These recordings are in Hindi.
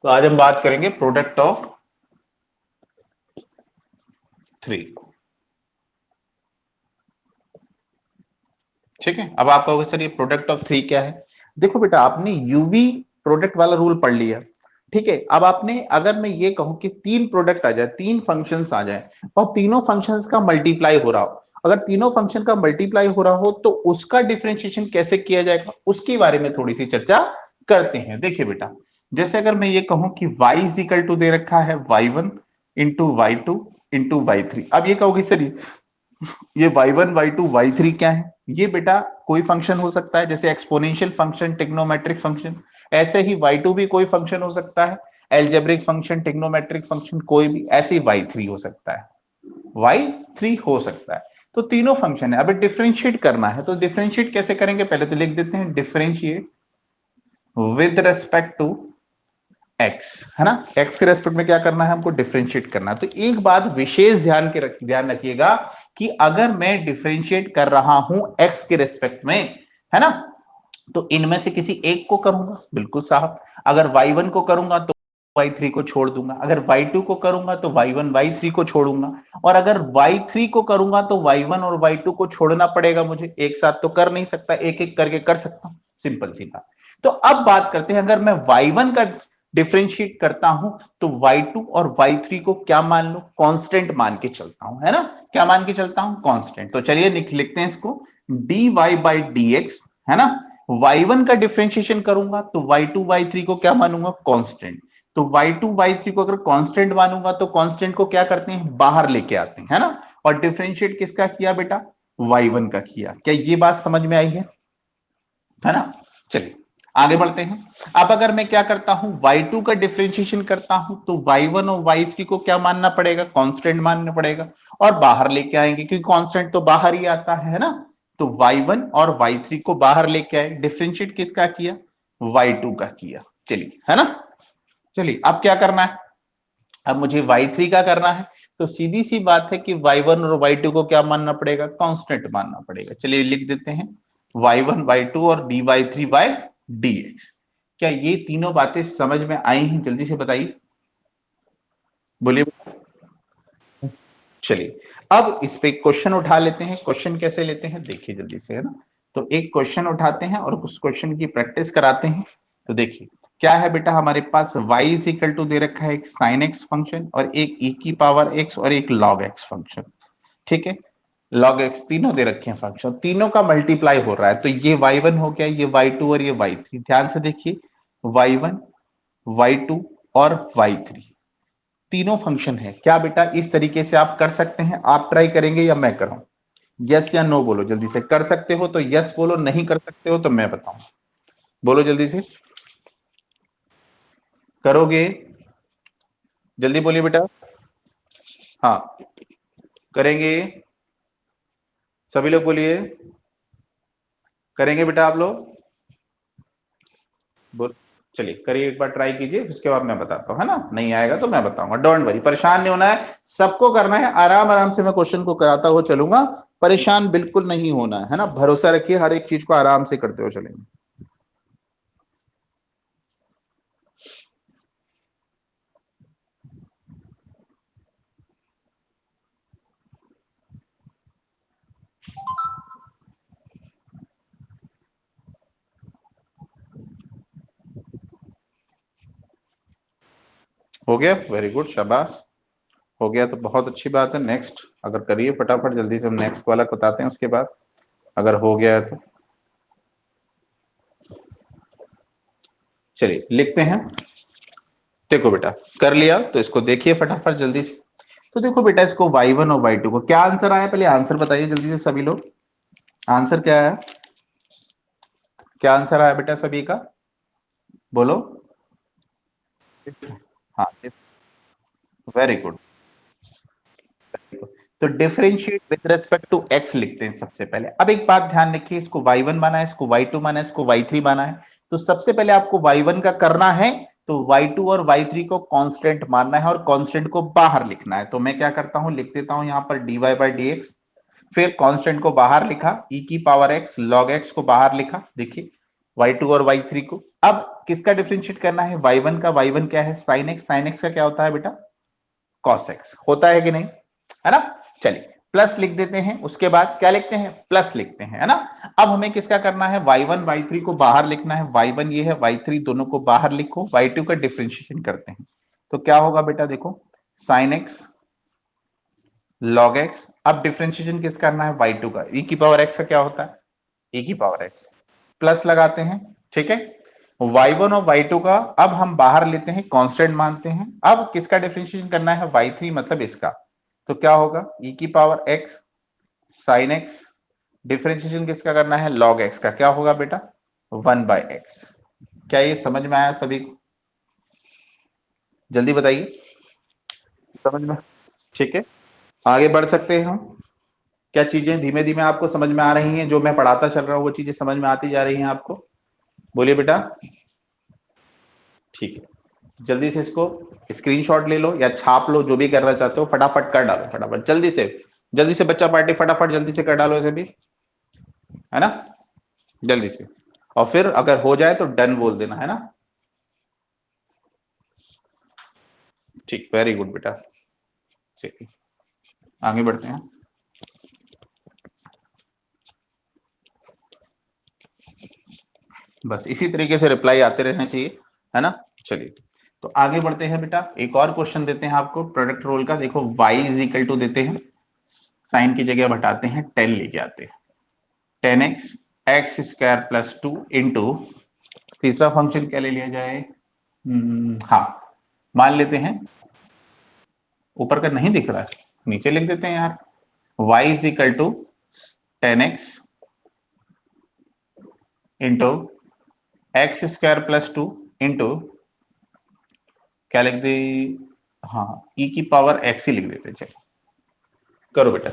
तो आज हम बात करेंगे प्रोडक्ट ऑफ 3। ठीक है, अब आप कहोगे सर ये प्रोडक्ट ऑफ 3 क्या है। देखो बेटा, आपने यूवी प्रोडक्ट वाला रूल पढ़ लिया। ठीक है, अब आपने, अगर मैं ये कहूं कि 3 प्रोडक्ट आ जाए, 3 फंक्शंस आ जाए और तीनों फंक्शंस का मल्टीप्लाई हो रहा हो, अगर तीनों फंक्शन का मल्टीप्लाई हो रहा हो तो उसका डिफरेंशिएशन कैसे किया जाएगा, उसके बारे में थोड़ी सी चर्चा करते हैं। देखिए बेटा, जैसे अगर मैं ये कहूं कि y इज इक्वल टू दे रखा है y1 into y2 into y3। अब ये कहोगे सर ये y1 y2 y3 क्या है। ये बेटा कोई फंक्शन हो सकता है, जैसे एक्सपोनेंशियल फंक्शन, ट्रिग्नोमेट्रिक फंक्शन। ऐसे ही y2 भी कोई फंक्शन हो सकता है, एल्जेब्रिक फंक्शन, ट्रिग्नोमेट्रिक फंक्शन, कोई भी। ऐसे ही y3 हो सकता है, y3 हो सकता है। तो तीनों फंक्शन है। अभी डिफरेंशिएट करना है, तो डिफरेंशिएट कैसे करेंगे, पहले तो लिख देते हैं differentiate with respect to x, है ना। x के रेस्पेक्ट में क्या करना है, हमको डिफरेंशिएट करना है। तो एक बात विशेष ध्यान रखिएगा कि अगर मैं डिफरेंशिएट कर रहा हूं x के रेस्पेक्ट में, है ना, तो इनमें से किसी एक को करूंगा, बिल्कुल साहब। अगर y1 को करूंगा तो y3 को छोड़ दूंगा, अगर y2 को करूंगा तो y1 y3 को छोड़ूंगा, और अगर y3 को करूंगा तो y1 और y2 को छोड़ना पड़ेगा मुझे। एक साथ तो कर नहीं सकता, एक एक करके कर सकता हूं, सिंपल सी बात। तो अब बात करते हैं, अगर मैं y1 का डिफरेंशिएट करता हूं तो y2 और y3 को क्या मान लो, कांस्टेंट मान के चलता हूं, है ना। क्या मान के चलता हूं, कांस्टेंट। तो चलिए लिखते हैं इसको dy बाई dx, है ना। y1 का डिफरेंशिएशन करूंगा तो y2 y3 को क्या मानूंगा, कांस्टेंट। तो y2 y3 को अगर कांस्टेंट मानूंगा तो कांस्टेंट को क्या करते हैं, बाहर लेके आते हैं, है ना। और डिफरेंशिएट किसका किया बेटा, y1 का किया। क्या ये बात समझ में आई है ना। चलिए आगे बढ़ते हैं। अब अगर मैं क्या करता हूं, y2 का डिफरेंशिएशन करता हूं तो y1 और y3 को क्या मानना पड़ेगा, कांस्टेंट मानना पड़ेगा, और बाहर लेके आएंगे क्योंकि कांस्टेंट तो बाहर ही आता है ना। तो y1 और y3 को बाहर लेके आए, डिफरेंशिएट किसका किया, y2 का किया। चलिए, है ना। चलिए अब क्या करना है, अब मुझे y3 का करना है। तो सीधी सी बात है कि y1 और y2 को क्या मानना पड़ेगा, कांस्टेंट मानना पड़ेगा। चलिए लिख देते हैं y1 y2 और dy3 बाय dx। क्या ये तीनों बातें समझ में आई हैं, जल्दी से बताइए, बोलिए। चलिए अब इस पे क्वेश्चन उठा लेते हैं। क्वेश्चन कैसे लेते हैं देखिए जल्दी से, है ना। तो एक क्वेश्चन उठाते हैं और उस क्वेश्चन की प्रैक्टिस कराते हैं। तो देखिए क्या है बेटा, हमारे पास y इज इक्वल टू दे रखा है एक साइन x फंक्शन और एक e की पावर x और एक log x फंक्शन। ठीक है, log x तीनों दे रखे हैं फंक्शन, तीनों का मल्टीप्लाई हो रहा है। तो ये y1 हो गया, ये y2 और ये y3। ध्यान से देखिए y1 y2 और y3 तीनों फंक्शन है। क्या बेटा इस तरीके से आप कर सकते हैं, आप ट्राई करेंगे या मैं करूं, यस या नो बोलो जल्दी से। कर सकते हो तो यस बोलो, नहीं कर सकते हो तो मैं बताऊं, बोलो जल्दी से। करोगे, जल्दी बोलिए बेटा। हाँ, करेंगे, सभी लोग बोलिए, करेंगे बेटा आप लोग, बोल। चलिए करिए, एक बार ट्राई कीजिए, उसके बाद मैं बताता हूँ, है ना। नहीं आएगा तो मैं बताऊंगा, डोंट वरी, परेशान नहीं होना है। सबको करना है, आराम आराम से मैं क्वेश्चन को कराता हुआ चलूंगा, परेशान बिल्कुल नहीं होना है ना। भरोसा रखिए, हर एक चीज को आराम से करते हुए चलेंगे। हो गया, वेरी गुड, शाबाश। हो गया तो बहुत अच्छी बात है। नेक्स्ट अगर करिए फटाफट जल्दी से, हम नेक्स्ट वाला बताते हैं उसके बाद, अगर हो गया है तो। चलिए लिखते हैं। देखो बेटा कर लिया तो इसको देखिए फटाफट जल्दी से। तो देखो बेटा, इसको y1 और y2 को क्या आंसर आया, पहले आंसर बताइए जल्दी से सभी लोग। आंसर क्या है, क्या आंसर आया बेटा सभी का, बोलो। हाँ, वेरी गुड। तो differentiate with respect to x लिखते हैं सबसे पहले। अब एक बात ध्यान रखिए, इसको y1 माना है, इसको y2 माना है, इसको y3 माना है। तो सबसे पहले आपको y1 का करना है, तो y2 और y3 को कांस्टेंट मानना है और कांस्टेंट को बाहर लिखना है। तो मैं क्या करता हूं, लिख देता हूं यहां पर dy बाई dx, फिर कांस्टेंट को बाहर लिखा, e की पावर x log x को बाहर लिखा। देखिए y2 और y3 को। अब किसका डिफरेंशिएट करना है, y1 का। y1 क्या है, sin x। sin x का क्या होता है बेटा, cos x। होता है कि नहीं, है ना। चलिए प्लस लिख देते हैं, उसके बाद क्या लिखते हैं, प्लस लिखते हैं, है ना। अब हमें किसका करना है, y1 y3 को बाहर लिखना है। y1 ये है, y3 दोनों को बाहर लिखो, y2 का डिफरेंशिएशन करते हैं। तो क्या होगा बेटा, देखो sin x log x। अब डिफरेंशिएशन किस करना है, y2 का। e की पावर x का क्या होता है, e की पावर x। प्लस लगाते हैं, ठीक है। y1 और y2 का अब हम बाहर लेते हैं, कांस्टेंट मानते हैं। अब किसका डिफरेंशिएशन करना है, y3 मतलब इसका। तो क्या होगा, e की power x sin x। Differentiation किसका करना है, log x का। क्या होगा बेटा, 1/x। क्या ये समझ में आया सभी को, जल्दी बताइए, समझ में, ठीक है। आगे बढ़ सकते हैं हम। क्या चीजें धीमे धीमे आपको समझ में आ रही हैं, जो मैं पढ़ाता चल रहा हूं वो चीजें समझ में आती जा रही हैं आपको, बोलिए बेटा। ठीक है, जल्दी से इसको स्क्रीनशॉट ले लो या छाप लो, जो भी करना चाहते हो फटाफट कर डालो, फटाफट जल्दी से। जल्दी से बच्चा पार्टी, फटाफट जल्दी से कर डालो इसे भी, है ना, जल्दी से। और फिर अगर हो जाए तो डन बोल देना, है ना। ठीक, वेरी गुड बेटा। चलिए आगे बढ़ते हैं। बस इसी तरीके से रिप्लाई आते रहने चाहिए, है ना। चलिए तो आगे बढ़ते हैं बेटा, एक और क्वेश्चन देते हैं आपको प्रोडक्ट रोल का। देखो y इज इक्वल टू देते हैं, साइन की जगह हटाते हैं 10 लेके आते हैं, 10x x square plus 2 into, तीसरा फंक्शन क्या ले लिया जाए, हाँ मान लेते हैं, ऊपर का नहीं दिख रहा है, नीचे लिख देते हैं यार। y is equal to 10x into x square plus 2 into, क्या लिख दी, हाँ e की पावर x ही लिख देते, चलो करो बेटा।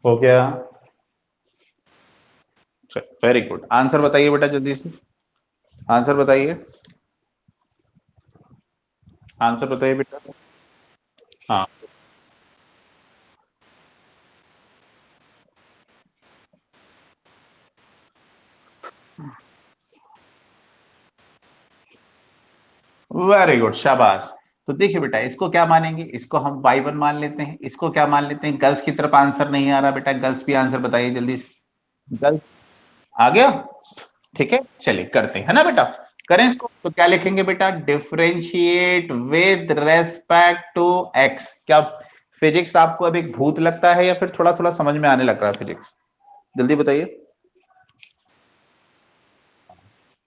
हो गया, वेरी गुड। आंसर बताइए बेटा जल्दी से, आंसर बताइए, आंसर बताइए बेटा। हाँ वेरी गुड, शाबाश। तो देखिए बेटा, इसको क्या मानेंगे, इसको हम y1 मान लेते हैं, इसको क्या मान लेते हैं, गर्ल्स की तरफ आंसर नहीं आ रहा बेटा, गर्ल्स भी आंसर बताइए जल्दी से। गर्ल्स आ गया, ठीक है, चलिए करते हैं, है ना बेटा। करें इसको, तो क्या लिखेंगे बेटा, differentiate with respect to x. क्या फिजिक्स आपको अब एक भूत लगता है या फिर थोड़ा थोड़ा समझ में आने लग रहा है फिजिक्स, जल्दी बताइए।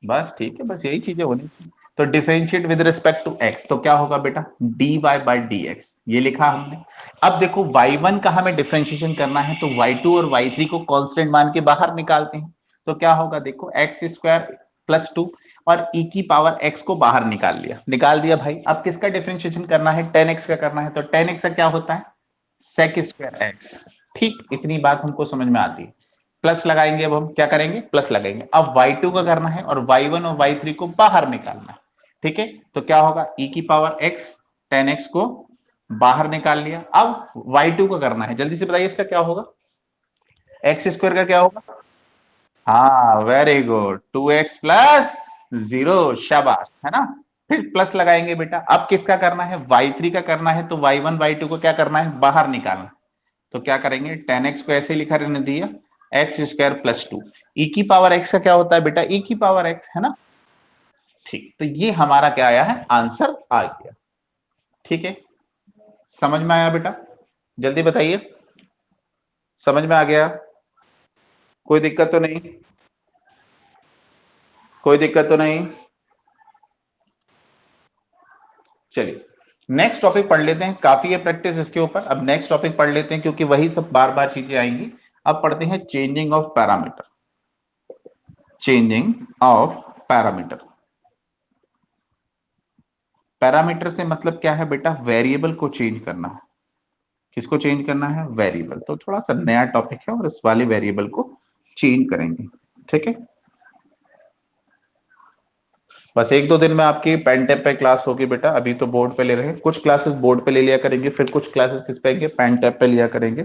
बस ठीक है, बस यही चीजें होनी चाहिए। तो differentiate with respect to x, तो क्या होगा बेटा, dy बाई डी एक्स, ये लिखा हमने। अब देखो y1 का हमें डिफरेंशिएशन करना है, तो y2 और y3 को कांस्टेंट मान के बाहर निकालते हैं। तो क्या होगा, देखो एक्स स्क्वायर प्लस 2 और e की पावर x को बाहर निकाल लिया, निकाल दिया भाई। अब किसका डिफरेंशिएशन करना है, 10x का करना है, तो 10x का क्या होता है, सेक स्क्वायर एक्स। ठीक, इतनी बात हमको समझ में आती है। प्लस लगाएंगे, अब हम क्या करेंगे, प्लस लगाएंगे। अब y2 का करना है और y1 और y3 को बाहर निकालना है, ठीक है। तो क्या होगा, e की पावर x, 10x को बाहर निकाल लिया। अब y2 का करना है, जल्दी से बताइए इसका क्या होगा, एक्स स्क्वायर का क्या होगा, हाँ वेरी गुड, 2x प्लस 0, शाबाश, है ना। फिर प्लस लगाएंगे बेटा। अब किसका करना है, y3 का करना है, तो y1 y2 को क्या करना है, बाहर निकालना। तो क्या करेंगे, 10x को ऐसे लिखा रहने दिया, एक्स स्क्वायर प्लस 2, ई की पावर x का क्या होता है बेटा, ई की पावर x, है ना। ठीक, तो ये हमारा क्या आया है, आंसर आ गया, ठीक है। समझ में आया बेटा, जल्दी बताइए, समझ में आ गया, कोई दिक्कत तो नहीं, कोई दिक्कत तो नहीं। चलिए नेक्स्ट टॉपिक पढ़ लेते हैं, काफी है प्रैक्टिस इसके ऊपर। अब नेक्स्ट टॉपिक पढ़ लेते हैं क्योंकि वही सब बार बार चीजें आएंगी। अब पढ़ते हैं changing of parameter. Changing of parameter. Parameter से मतलब क्या है बेटा? वेरिएबल को चेंज करना है। किसको चेंज करना है? वेरिएबल। तो थोड़ा सा नया टॉपिक है और इस वाले वेरिएबल को चेंज करेंगे। ठीक है, बस एक दो दिन में आपकी पेन टैप पे क्लास होगी बेटा। अभी तो बोर्ड पे ले रहे हैं, कुछ क्लासेस बोर्ड पे ले लिया करेंगे, फिर कुछ क्लासेस किस पे आएंगे? पेन टैप पे लिया करेंगे।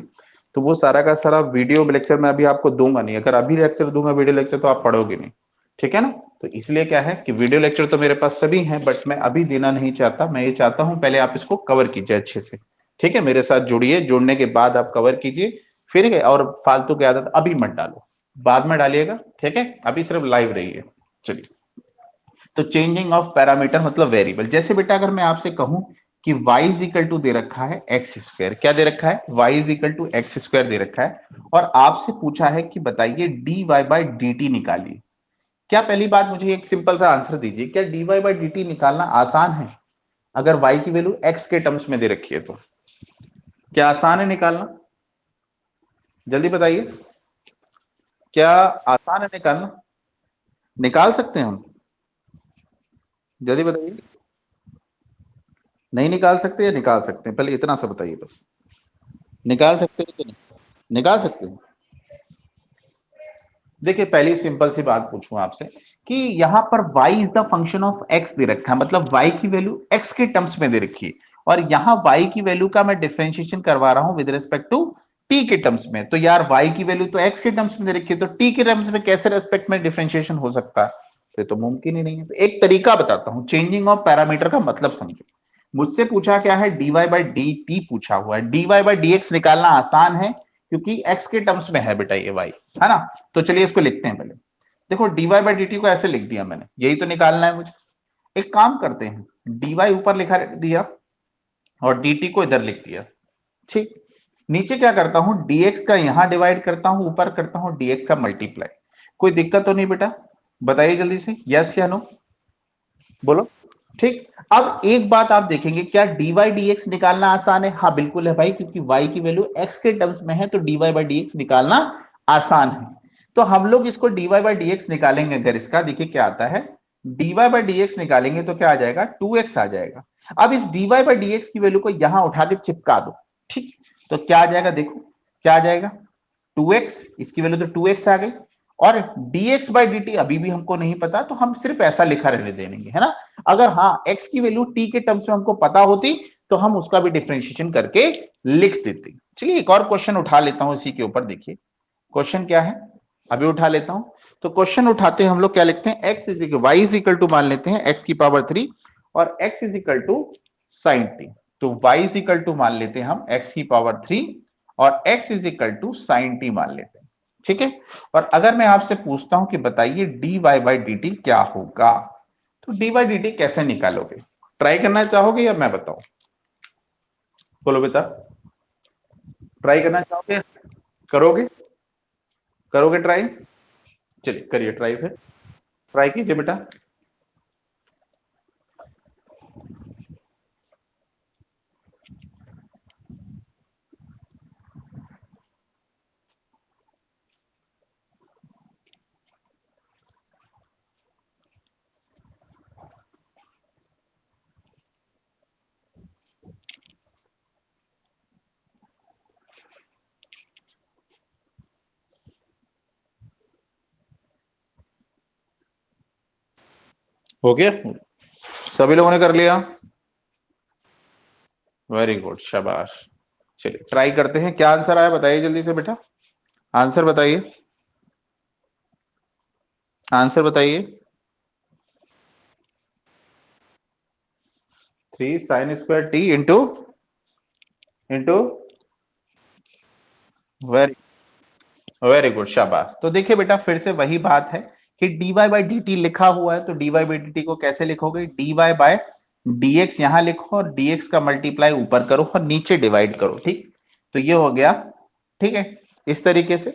तो वो सारा का सारा वीडियो लेक्चर मैं अभी आपको दूंगा नहीं। अगर अभी लेक्चर दूंगा वीडियो लेक्चर तो आप पढ़ोगे नहीं। ठीक है ना? तो इसलिए क्या है कि वीडियो लेक्चर तो मेरे पास सभी हैं, बट मैं अभी देना नहीं चाहता। मैं ये चाहता हूं पहले आप इसको कवर कीजिए अच्छे से। ठीक है, मेरे साथ जुड़िए, जुड़ने के बाद आप कवर कीजिए फिर। और फालतू की आदत अभी मत डालो, बाद में डालिएगा। ठीक है, अभी सिर्फ लाइव रहिए। चलिए, तो चेंजिंग ऑफ पैरामीटर मतलब वेरिएबल। जैसे बेटा अगर मैं आपसे कहूं कि y इज इक्वल टू दे रखा है एक्स स्क्वायर, क्या दे रखा है? y is equal to x square दे रखा है, और आपसे पूछा है कि बताइए dy बाई डी टी निकालिए। क्या पहली बात मुझे एक सिंपल सा आंसर दीजिए, क्या dy बाई डी टी निकालना आसान है? अगर y की वैल्यू x के टर्म्स में दे रखी है तो क्या आसान है निकालना? जल्दी बताइए, क्या आसान है निकालना? निकाल सकते हैं हम? जल्दी बताइए। नहीं निकाल सकते या निकाल सकते हैं? पहले इतना सा बताइए बस। निकाल सकते हैं कि नहीं? निकाल सकते हैं। देखिए, पहली सिंपल सी बात पूछूं आपसे कि यहां पर y is the function of x दे रखा है, मतलब y की वैल्यू x के टर्म्स में दे रखी है, और यहां y की वैल्यू का मैं डिफरेंशिएशन करवा रहा हूं विद रिस्पेक्ट टू t के टर्म्स में। तो यार y की वैल्यू तो x के टर्म्स में दे रखी है, तो t के टर्म्स में कैसे रेस्पेक्ट में डिफरेंशिएशन हो सकता है? तो मुमकिन ही नहीं है। तो एक तरीका बताता हूं, चेंजिंग ऑफ पैरामीटर का मतलब समझो। मुझसे पूछा क्या है? dy बाई डी टी पूछा हुआ है। dy बाई डी एक्स निकालना आसान है क्योंकि x के टर्म्स में है बेटा ये y, है ना? तो चलिए इसको लिखते हैं पहले। देखो dy बाई डी टी को ऐसे लिख दिया मैंने, यही तो निकालना है मुझे। एक काम करते हैं, dy ऊपर लिखा दिया और dt को इधर लिख दिया। ठीक, नीचे क्या करता हूं? dx का यहां डिवाइड करता हूं, ऊपर करता हूं dx का मल्टीप्लाई। कोई दिक्कत तो नहीं बेटा? बताइए जल्दी से, यस या नो, बोलो। ठीक, अब एक बात आप देखेंगे, क्या dy dx निकालना आसान है? हाँ बिल्कुल है भाई, क्योंकि y की वैल्यू x के टर्म्स में है, तो dy dx निकालना आसान है। तो हम लोग इसको dy dx निकालेंगे। अगर इसका देखिए क्या आता है, dy dx निकालेंगे तो क्या आ जाएगा? 2x आ जाएगा। अब इस dy dx की वैल्यू को यहां उठा के चिपका दो। ठीक, तो क्या आ जाएगा? देखो क्या आ जाएगा? 2x, इसकी वैल्यू तो 2x आ गई। और dx बाई dt अभी भी हमको नहीं पता, तो हम सिर्फ ऐसा लिखा रहने देंगे, है ना? अगर हाँ x की वैल्यू t के टर्म्स में हमको पता होती तो हम उसका भी डिफरेंशिएशन करके लिख देते। चलिए एक और क्वेश्चन उठा लेता हूं इसी के ऊपर। देखिए क्वेश्चन क्या है, अभी उठा लेता हूं। तो क्वेश्चन उठाते हैं हम लोग, क्या लिखते हैं? x is equal y is equal to मान लेते हैं x की पावर 3 और x is equal to sine t. तो y इज इक्वल टू मान लेते हैं हम x की पावर 3 और x is equal to sine t मान लेते हैं। ठीक है, और अगर मैं आपसे पूछता हूं कि बताइए dy बाई डी टी क्या होगा, तो dy बाई डी टी कैसे निकालोगे? ट्राई करना चाहोगे या मैं बताऊं? बोलो बेटा, ट्राई करना चाहोगे? करोगे? करोगे ट्राई? चलिए करिए ट्राई, फिर ट्राई कीजिए बेटा। हो गया? सभी लोगों ने कर लिया? वेरी गुड, शाबाश। चलिए ट्राई करते हैं, क्या आंसर आया बताइए जल्दी से बेटा। आंसर बताइए, आंसर बताइए। 3 sin² t into into, very very good, शाबाश। तो देखिए बेटा फिर से वही बात है कि dy बाई डी टी लिखा हुआ है, तो dy बाई डी टी को कैसे लिखोगे? dy बाय dx यहां लिखो और dx का मल्टीप्लाई ऊपर करो और नीचे डिवाइड करो। ठीक, तो ये हो गया। ठीक है, इस तरीके से।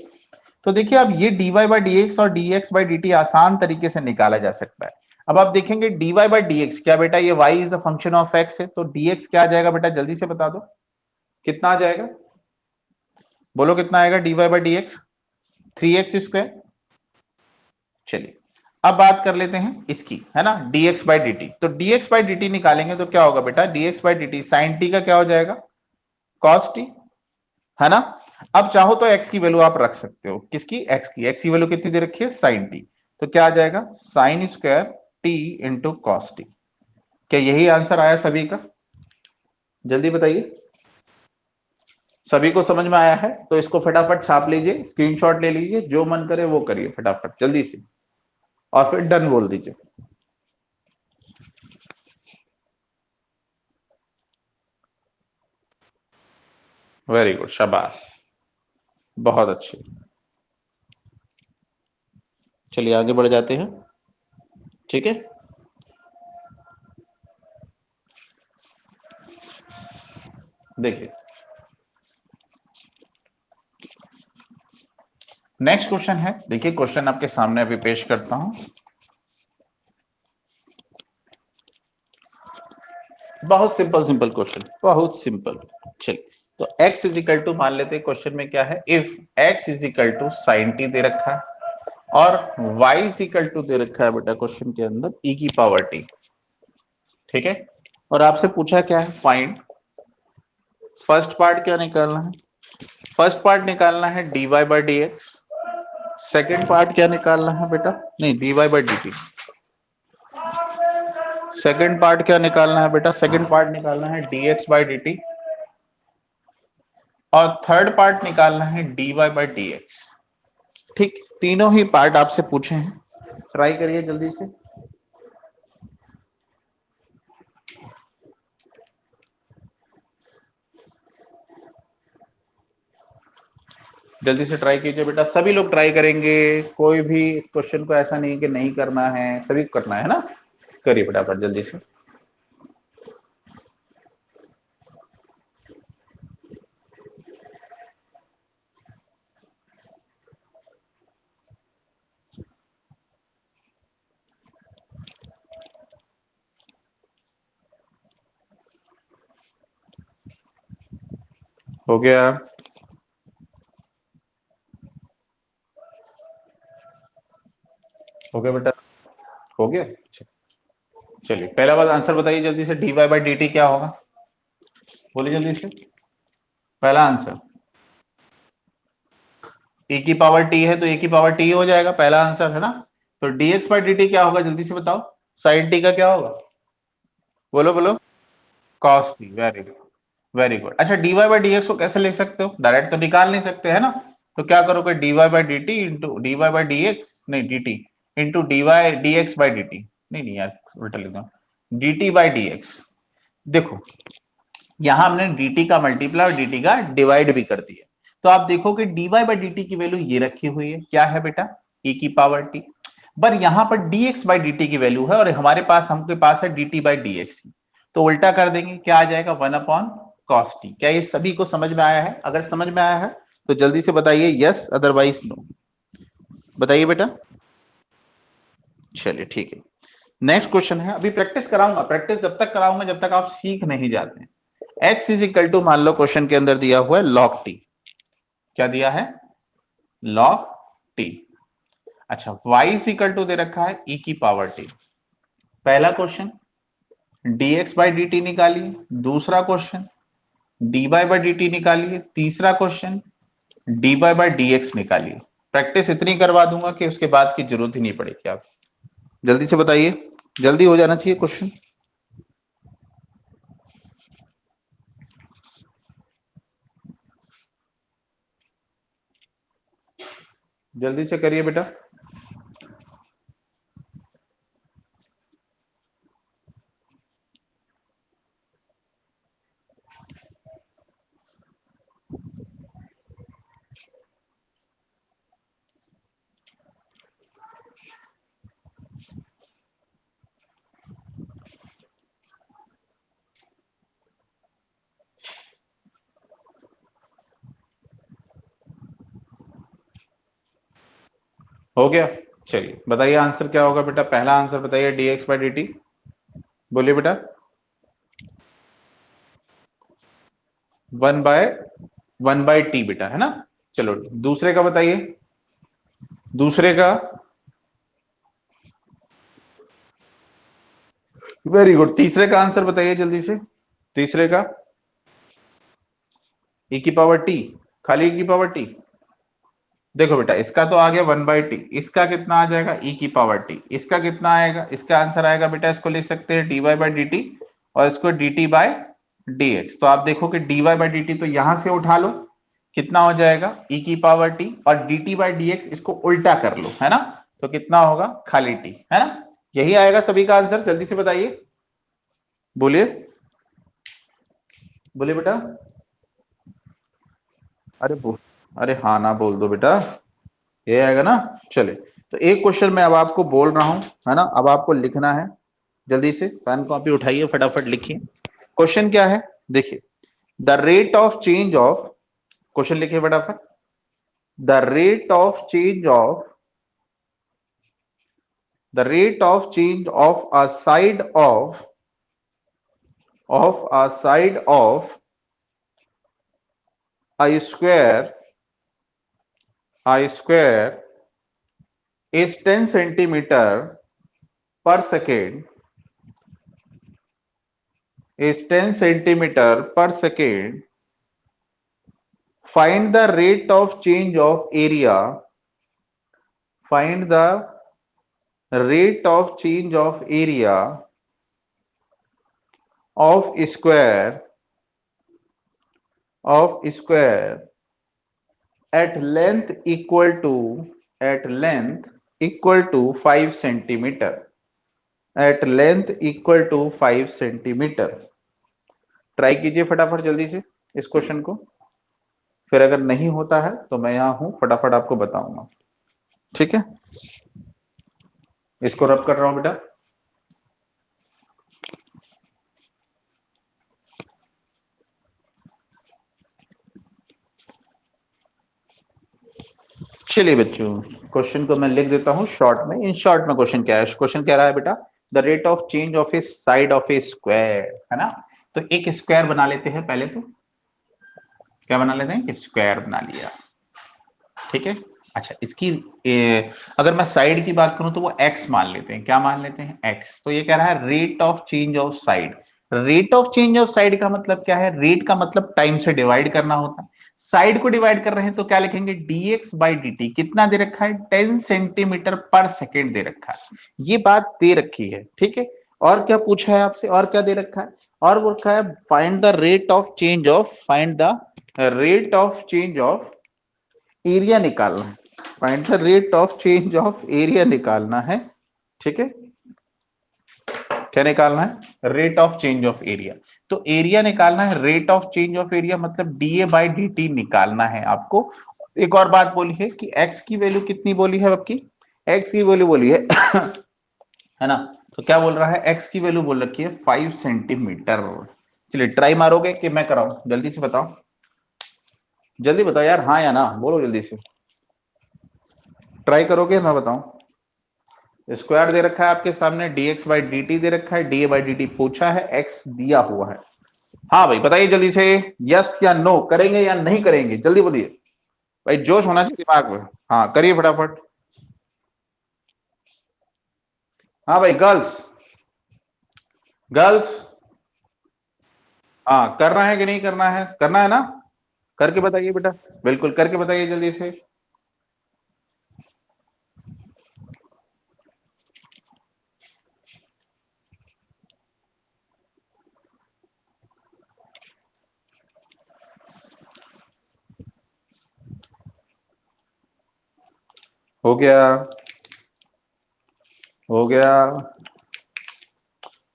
तो देखिए अब ये dy बाई डी एक्स और dx बाई dt आसान तरीके से निकाला जा सकता है। अब आप देखेंगे dy बाई डी एक्स, क्या बेटा ये y is the function of x है, तो dx क्या आ जाएगा बेटा, जल्दी से बता दो कितना आ जाएगा, बोलो कितना आएगा dy by D x, 3x²। चलिए अब बात कर लेते हैं इसकी, है ना, dx बाई डी टी। तो dx बाई डी टी निकालेंगे तो क्या होगा बेटा, dx by d t sine t का क्या हो जाएगा, cos टी, है ना। अब चाहो तो x की वैल्यू आप रख सकते हो, किसकी, x की वैल्यू कितनी दे रखी है, साइन टी। तो क्या आ जाएगा, sine square T into cos T. क्या यही आंसर आया सभी का, जल्दी बताइए। सभी को समझ में आया है तो इसको फटाफट छाप लीजिए, स्क्रीनशॉट ले लीजिए, जो मन करे वो करिए फटाफट जल्दी से, और फिर डन बोल दीजिए। वेरी गुड, शाबाश, बहुत अच्छे। चलिए आगे बढ़ जाते हैं, ठीक है। देखिए नेक्स्ट क्वेश्चन है, देखिए क्वेश्चन आपके सामने अभी पेश करता हूं, बहुत सिंपल सिंपल क्वेश्चन, बहुत सिंपल। चलिए तो x इज इक्वल टू, मान लेते हैं क्वेश्चन में क्या है, if x is equal to sine t दे रखा है और y इज इक्वल टू दे रखा है बेटा क्वेश्चन के अंदर e की पावर t, ठीक है। और आपसे पूछा क्या है, फाइंड, फर्स्ट पार्ट क्या निकालना है, फर्स्ट पार्ट निकालना है dy by D x, second part क्या निकालना है बेटा, नहीं dy by d T, second part क्या निकालना है बेटा, सेकेंड पार्ट निकालना है dx बाई डी टी, और थर्ड पार्ट निकालना है dy बाई डी एक्स। ठीक, तीनों ही पार्ट आपसे पूछे हैं, ट्राई करिए जल्दी से। जल्दी से ट्राई कीजिए बेटा, सभी लोग ट्राई करेंगे, कोई भी क्वेश्चन को ऐसा नहीं कि नहीं करना है, सभी को करना है ना, करिए फटाफट जल्दी से। हो गया, हो गया बेटा, हो गया। चलिए पहला बात आंसर बताइए जल्दी से, d y by d t क्या होगा, बोलिए जल्दी से, पहला आंसर, e की पावर t है तो e की पावर t हो जाएगा, पहला आंसर है ना। तो dx बाई dt क्या होगा, जल्दी से बताओ, साइन t का क्या होगा, बोलो बोलो, cos t, very good, very good. अच्छा dy बाई dx को कैसे लिख सकते हो, डायरेक्ट तो निकाल नहीं सकते है ना, तो क्या करोगे, dy by dt into dy by dx, नहीं dt into dy dx by dt, नहीं यार उल्टा लिख दो, dt बाई dx। देखो यहां हमने dt का मल्टीप्लाई और dt का डिवाइड भी कर दिया, तो आप देखो कि dy बाई dt की वैल्यू ये रखी हुई है, क्या है बेटा, e की पावर t, पर यहां पर dx बाई dt की वैल्यू है और हमारे पास, हमके पास है dt बाई dx, तो उल्टा कर देंगे, क्या आ जाएगा, 1 अपॉन cos t। क्या ये सभी को समझ में आया है, अगर समझ में आया है तो जल्दी से बताइए यस, अदरवाइज नो, बताइए बेटा। चलिए ठीक है, नेक्स्ट क्वेश्चन है, अभी प्रैक्टिस कराऊंगा, प्रैक्टिस जब तक कराऊंगा जब तक आप सीख नहीं जाते हैं। x इज इक्वल टू, मान लो क्वेश्चन के अंदर दिया हुआ है log t, क्या दिया है, log t। अच्छा y इज इक्वल टू दे रखा है e की पावर t, पहला question dx by d T निकालिए, दूसरा question dy by d T निकालिए, तीसरा क्वेश्चन dy बाई dx निकालिए। प्रैक्टिस इतनी करवा दूंगा कि उसके बाद की जरूरत ही नहीं पड़ेगी, आप जल्दी से बताइए, जल्दी हो जाना चाहिए क्वेश्चन, जल्दी से करिए बेटा। हो गया, चलिए बताइए आंसर क्या होगा बेटा, पहला आंसर बताइए, dx बाई dt। बोलिए बेटा। 1/1/t बेटा, है ना। चलो दूसरे का बताइए, दूसरे का। वेरी गुड, तीसरे का आंसर बताइए जल्दी से, तीसरे का। e की पावर टी, खाली e की पावर टी। देखो बेटा इसका तो आ गया 1/t, इसका कितना आ जाएगा e की पावर t, इसका कितना आएगा, इसका आंसर आएगा बेटा, इसको लिख सकते हैं dy बाई डी टी, और इसको dt बाई dx। तो आप देखो कि dy बाई डी टी तो यहां से उठा लो, कितना हो जाएगा e की पावर t, और dt बाई dx इसको उल्टा कर लो, है ना। तो कितना होगा, खाली t, है ना। यही आएगा सभी का आंसर, जल्दी से बताइए, बोलिए, बोलिए बेटा। अरे बोल, अरे हाँ ना बोल दो बेटा, ये आएगा ना। चले, तो एक क्वेश्चन मैं अब आपको बोल रहा हूं, है ना, अब आपको लिखना है, जल्दी से पेन कॉपी उठाइए, फटाफट लिखिए। क्वेश्चन क्या है, देखिए, the rate of change of, question लिखिए फटाफट। The rate of change of, the rate of change of a side of a square, a square is 10 centimeter per second, is 10 centimeter per second. Find the rate of change of area. Find the rate of change of area of square at length equal to 5 centimeter. At length equal to 5 centimeter. Try कीजिए फटाफट जल्दी से इस क्वेश्चन को, फिर अगर नहीं होता है तो मैं यहां हूं, फटाफट आपको बताऊंगा, ठीक है। इसको रब कर रहा हूं बेटा। चलिए बच्चों, क्वेश्चन को मैं लिख देता हूं शॉर्ट में। इन शॉर्ट में क्वेश्चन क्या है, क्वेश्चन कह रहा है बेटा, the rate of change of A side of A square, है ना। तो एक स्क्वायर बना लेते हैं पहले तो, क्या बना लेते हैं, स्क्वायर बना लिया, ठीक है। अच्छा इसकी अगर मैं साइड की बात करूं तो वो एक्स मान लेते हैं, क्या मान लेते हैं, एक्स। तो ये कह रहा है rate of change of side. Rate of change of side का मतलब क्या है, रेट का मतलब टाइम से डिवाइड करना होता है, साइड को डिवाइड कर रहे हैं तो क्या लिखेंगे, dx बाई dt। कितना दे रखा है, 10 सेंटीमीटर पर सेकेंड दे रखा है, ये बात दे रखी है, ठीक है। और क्या पूछा है आपसे, और क्या दे रखा है, और वो रखा है find the rate of change of, find the rate of change of area निकालना है, find the rate of change of area निकालना है, ठीक है। क्या निकालना है, rate of change of area. तो एरिया निकालना है, rate of change of area मतलब डीए बाई डी टी निकालना है आपको। एक और बात बोली है कि एक्स की वैल्यू कितनी बोली है आपकी, एक्स की वैल्यू बोली है है ना। तो क्या बोल रहा है, एक्स की वैल्यू बोल रखी है 5 सेंटीमीटर। चलिए ट्राई मारोगे कि मैं कराऊं, जल्दी से बताओ, जल्दी बताओ यार, हाँ या ना बोलो जल्दी से, ट्राई करोगे मैं बताऊं। स्क्वायर दे रखा है आपके सामने, dx बाई डी टी दे रखा है, डी बाई डी टी पूछा है, x दिया हुआ है। हाँ भाई बताइए जल्दी से, यस या नो, करेंगे या नहीं करेंगे, जल्दी बोलिए भाई, जोश होना चाहिए दिमाग में। हाँ करिए फटाफट। हाँ भाई गर्ल्स, गर्ल्स, हाँ करना है कि नहीं करना है, करना है ना, करके बताइए बेटा, बिल्कुल करके बताइए जल्दी से। हो गया, हो गया,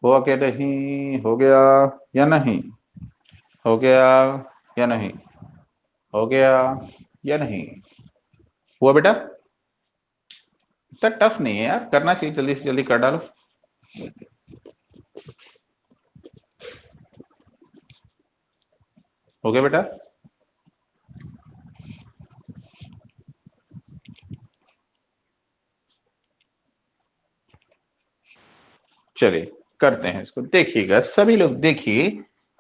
हुआ क्या नहीं, हो गया या नहीं, हो गया या नहीं, हो गया या नहीं, हुआ बेटा। इतना टफ नहीं है यार, करना चाहिए, जल्दी से जल्दी कर डालो। हो गया बेटा। चलिए करते हैं इसको, देखिएगा सभी लोग देखिए,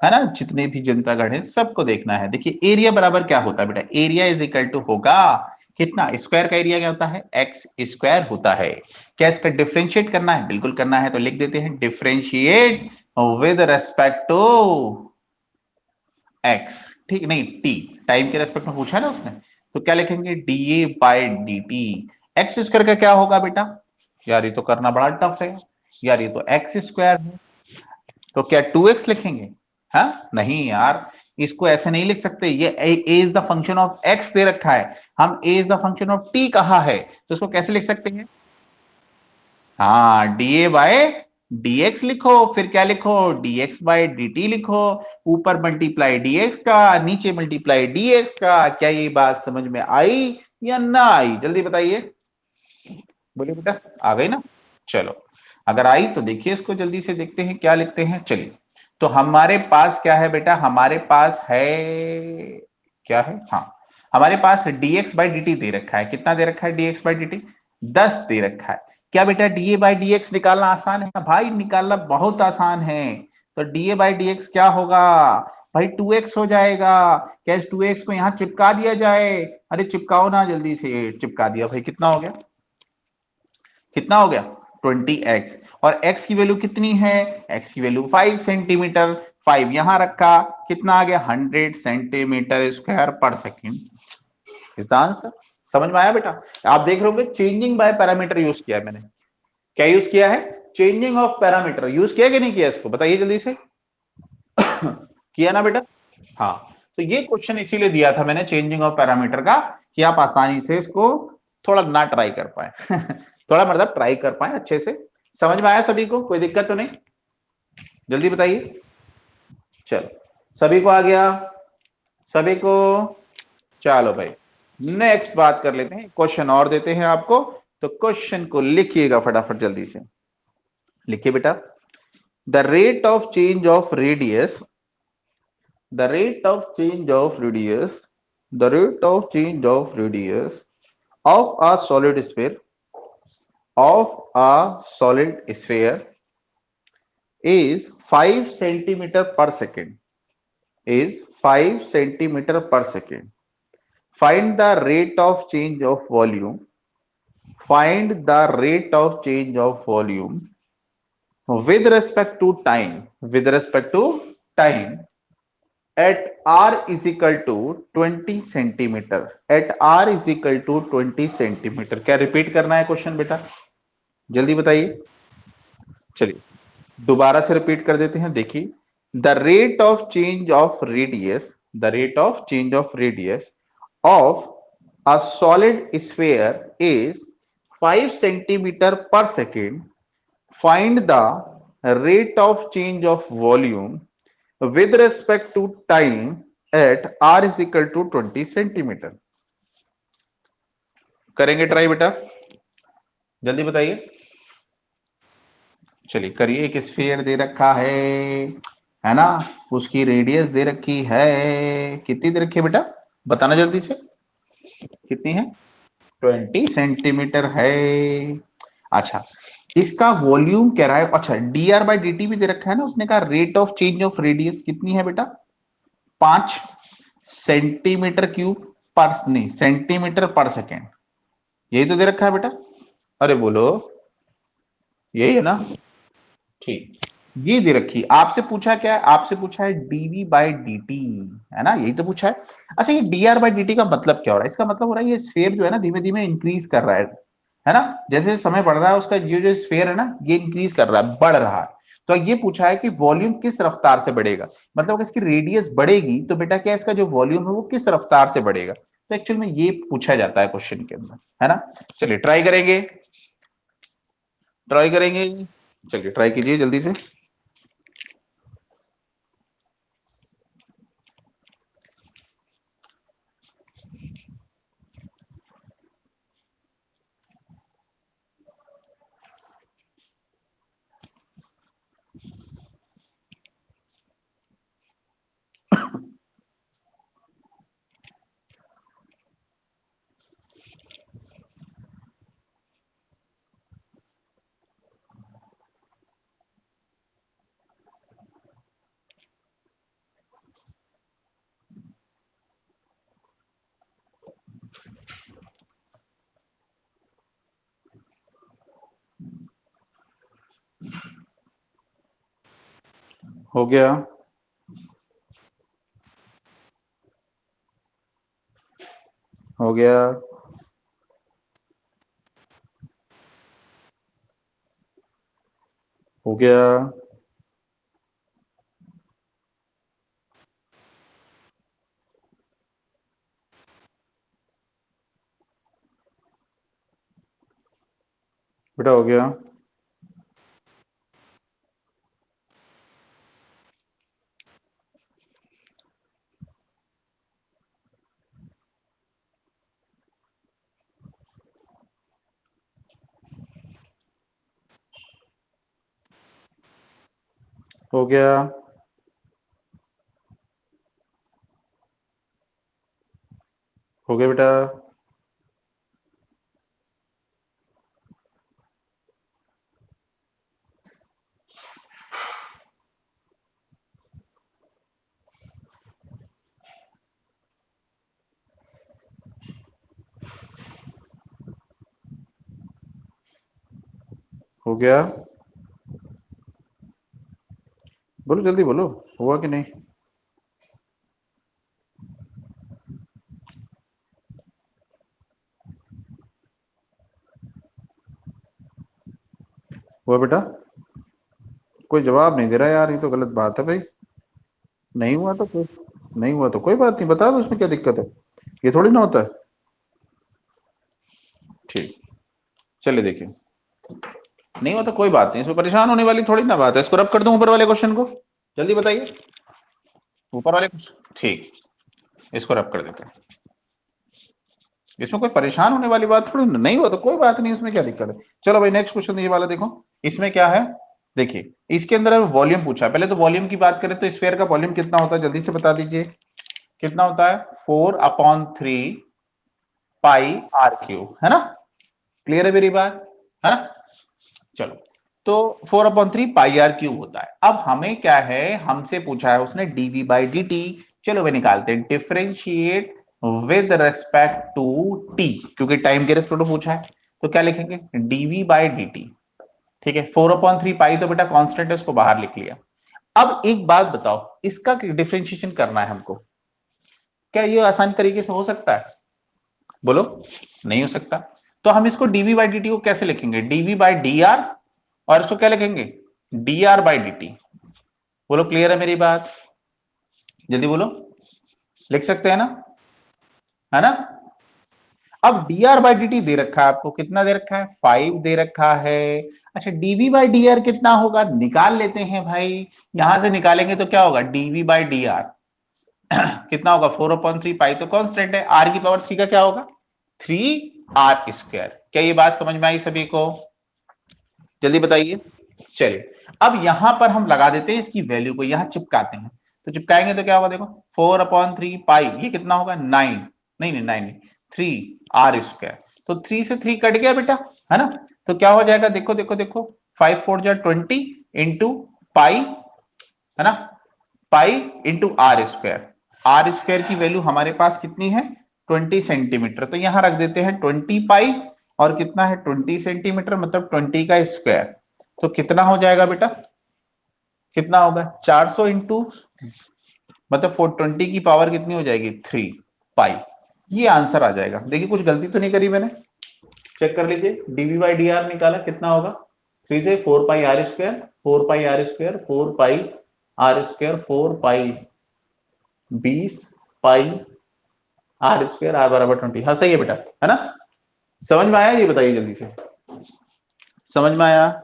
है ना, जितने भी जनतागण है सबको देखना है। देखिए एरिया बराबर क्या होता है बेटा, एरिया इज इक्वल टू होगा कितना, स्क्वायर का एरिया क्या होता है, एक्स स्क्वायर होता है। क्या इसका डिफरेंशिएट करना है, बिल्कुल करना है, तो लिख देते हैं differentiate with respect to x, ठीक नहीं टी, टाइम के रेस्पेक्ट में पूछा है ना उसने, तो क्या लिखेंगे D A by d T. X square का क्या होगा बेटा, यार ये तो करना बड़ा टफ है, यार ये तो एक्स स्क्वायर है, तो क्या 2x लिखेंगे, हाँ नहीं यार, इसको ऐसे नहीं लिख सकते, ये a is the function of x दे रखा है, हम a is the function of t कहा है, तो इसको कैसे लिख सकते हैं, हाँ dA बाय dx लिखो, फिर क्या लिखो dx बाय dt लिखो, ऊपर मल्टीप्लाई dx का, नीचे मल्टीप्लाई dx का। क्या ये बात समझ में आई या ना आई, जल्दी बताइए, बोलिए बेटा, आ गई ना। चलो अगर आई तो देखिए इसको जल्दी से देखते हैं क्या लिखते हैं। चलिए तो हमारे पास क्या है बेटा, हमारे पास है, क्या है, हाँ हमारे पास dx बाई dt दे रखा है, कितना दे रखा है dx बाई dt, 10 दे रखा है। क्या बेटा da बाई dx निकालना आसान है भाई, निकालना बहुत आसान है, तो da बाई dx क्या होगा भाई, 2x हो जाएगा। क्या इस 2x को यहां चिपका दिया जाए, अरे चिपकाओ ना जल्दी से, चिपका दिया भाई, कितना हो गया, कितना हो गया 20x, और x की वैल्यू कितनी है, x की वैल्यू 5 सेंटीमीटर, 5 यहां रखा, कितना आ गया 100 सेंटीमीटर स्क्वायर पर सेकेंड, इसका आंसर। समझ में आया बेटा, आप देख रहे होंगे चेंजिंग बाय पैरामीटर यूज किया है मैंने, क्या यूज किया है, चेंजिंग ऑफ पैरामीटर यूज किया कि नहीं किया, इसको बताइए जल्दी से किया ना बेटा, हाँ, तो ये क्वेश्चन इसीलिए दिया था मैंने चेंजिंग ऑफ पैरामीटर का, कि आप आसानी से इसको थोड़ा ना ट्राई कर पाए थोड़ा मतलब ट्राई कर पाए अच्छे से। समझ में आया सभी को, कोई दिक्कत तो नहीं, जल्दी बताइए। चलो सभी को आ गया, सभी को, चलो भाई नेक्स्ट बात कर लेते हैं, क्वेश्चन और देते हैं आपको, तो क्वेश्चन को लिखिएगा फटाफट जल्दी से, लिखिए बेटा, the rate of change of radius, the rate of change of radius, the rate of change of radius of a solid sphere, of a solid sphere is 5 centimeter per second, is 5 centimeter per second. Find the rate of change of volume, find the rate of change of volume with respect to time, with respect to time at r is equal to 20 centimetre, at r is equal to 20 centimetre. क्या रिपीट करना है क्वेश्चन बेटा, जल्दी बताइए। चलिए दोबारा से रिपीट कर देते हैं, देखिए, the rate of change of radius, the rate of change of radius of a solid sphere is 5 centimetre per second, find the rate of change of volume with respect to time at r is equal to 20 centimetre. करेंगे ट्राई बेटा, जल्दी बताइए। चलिए करिए, एक स्फीयर दे रखा है ना, उसकी रेडियस दे रखी है, कितनी दे रखी है बेटा, बताना जल्दी से, कितनी है, 20 सेंटीमीटर है। अच्छा इसका वॉल्यूम कह रहा है, अच्छा D r by d T भी दे रखा है ना, उसने कहा rate of change of radius कितनी है बेटा, 5 सेंटीमीटर क्यूब पर, नहीं सेंटीमीटर पर सेकेंड, यही तो दे रखा है बेटा, अरे बोलो, यही है ना, ठीक, ये दे रखी, आपसे पूछा क्या है, आपसे पूछा है डीवी बाई डी टी, है ना, यही तो पूछा है। अच्छा ये D r by d T का मतलब क्या हो रहा है, इसका मतलब हो रहा है ये स्फीयर जो है ना धीमे धीमे इंक्रीज कर रहा है ना, जैसे समय बढ़ रहा है उसका ये जो स्फीयर है ना ये इंक्रीज कर रहा है, बढ़ रहा है। तो ये पूछा है कि वॉल्यूम किस रफ्तार से बढ़ेगा, मतलब अगर इसकी रेडियस बढ़ेगी तो बेटा क्या इसका जो वॉल्यूम है वो किस रफ्तार से बढ़ेगा, तो एक्चुअल में ये पूछा जाता है क्वेश्चन के अंदर, है ना। चलिए ट्राई करेंगे, ट्राई करेंगे, चलिए ट्राई कीजिए जल्दी से। हो गया, हो गया, हो गया, बेटा हो गया, हो गया, हो गया बेटा, हो गया, बोलो जल्दी बोलो, हुआ कि नहीं? हुआ बेटा? कोई जवाब नहीं दे रहा यार, ये तो गलत बात है भाई। नहीं हुआ तो कोई नहीं हुआ तो कोई बात नहीं, बता दो उसमें क्या दिक्कत है, ये थोड़ी ना होता है। ठीक, चलिए देखिए, नहीं हुआ तो कोई बात नहीं, इसमें परेशान होने वाली थोड़ी ना बात है। इसको रब कर दूं ऊपर वाले क्वेश्चन को, जल्दी बताइए। ऊपर वाले क्वेश्चन, ठीक, इसको रब कर देते हैं। इसमें कोई परेशान होने वाली बात थोड़ी, नहीं हुआ तो कोई बात नहीं, इसमें क्या दिक्कत है। चलो भाई नेक्स्ट क्वेश्चन ये वाला देखो, इसमें क्या है, देखिए इसके अंदर वॉल्यूम पूछा है। पहले तो वॉल्यूम की बात करें तो स्फीयर का वॉल्यूम कितना होता है, जल्दी से बता दीजिए, कितना होता है? 4/3 पाई आर क्यूब, है ना? क्लियर है मेरी बात, है ना? चलो, तो 4/3 पाई आर क्यूब होता है। अब हमें क्या है, हमसे पूछा है उसने डीवी बाई डी टी। चलो वे निकालते हैं, differentiate with respect to t, क्योंकि टाइम के रेस्पेक्ट पूछा है। तो क्या लिखेंगे, डीवी बाई डी टी। ठीक है, 4/3 पाई तो बेटा कांस्टेंट है, उसको बाहर लिख लिया। अब एक बात बताओ, इसका डिफरेंशिएशन करना है हमको, क्या ये आसान तरीके से हो सकता है? बोलो, नहीं हो सकता। तो हम इसको डीवी बाई डी टी को कैसे लिखेंगे, डीवी बाई डी आर, और इसको क्या लिखेंगे, D r by d T. बोलो क्लियर है मेरी बात, जल्दी बोलो, लिख सकते हैं ना, है ना? अब d r by d t दे रखा है आपको, कितना दे रखा है, 5 दे रखा है। अच्छा, डीवी बाई डी आर कितना होगा, निकाल लेते हैं भाई। यहां से निकालेंगे तो क्या होगा, डीवी बाई डी आर कितना होगा, 4/3 पाई तो कांस्टेंट है, आर की पावर 3 का क्या होगा, 3r²। क्या ये बात समझ में आई सभी को, जल्दी बताइए। चलिए, अब यहां पर हम लगा देते हैं इसकी वैल्यू को, यहां चिपकाते हैं। तो चिपकाएंगे तो क्या होगा, देखो 4/3 पाई, ये कितना होगा, 9, नहीं नहीं 9 नहीं, 3r²। तो 3 से 3 कट गया बेटा, है ना? तो क्या हो जाएगा, देखो देखो देखो, 5 4 जा 20 इंटू पाई, है ना, पाई इंटू r²। r² की वैल्यू हमारे पास कितनी है, 20 सेंटीमीटर। तो यहां रख देते हैं 20 पाई, और कितना है 20 सेंटीमीटर, मतलब 20 का स्क्वायर। तो कितना हो जाएगा बेटा, कितना होगा, 400 इंटू, मतलब 420 की पावर कितनी हो जाएगी, 3 पाई। ये आंसर आ जाएगा। देखिए कुछ गलती तो नहीं करी मैंने, चेक कर लीजिए, डीवी बाई डी आर निकाला, कितना होगा, 3 से 4 पाई r², 4 पाई r², 4 पाई r², 4 पाई 20 पाई r², r बराबर 20। हाँ सही है बेटा, है ना? समझ में आया, ये बताइए जल्दी से, समझ में आया?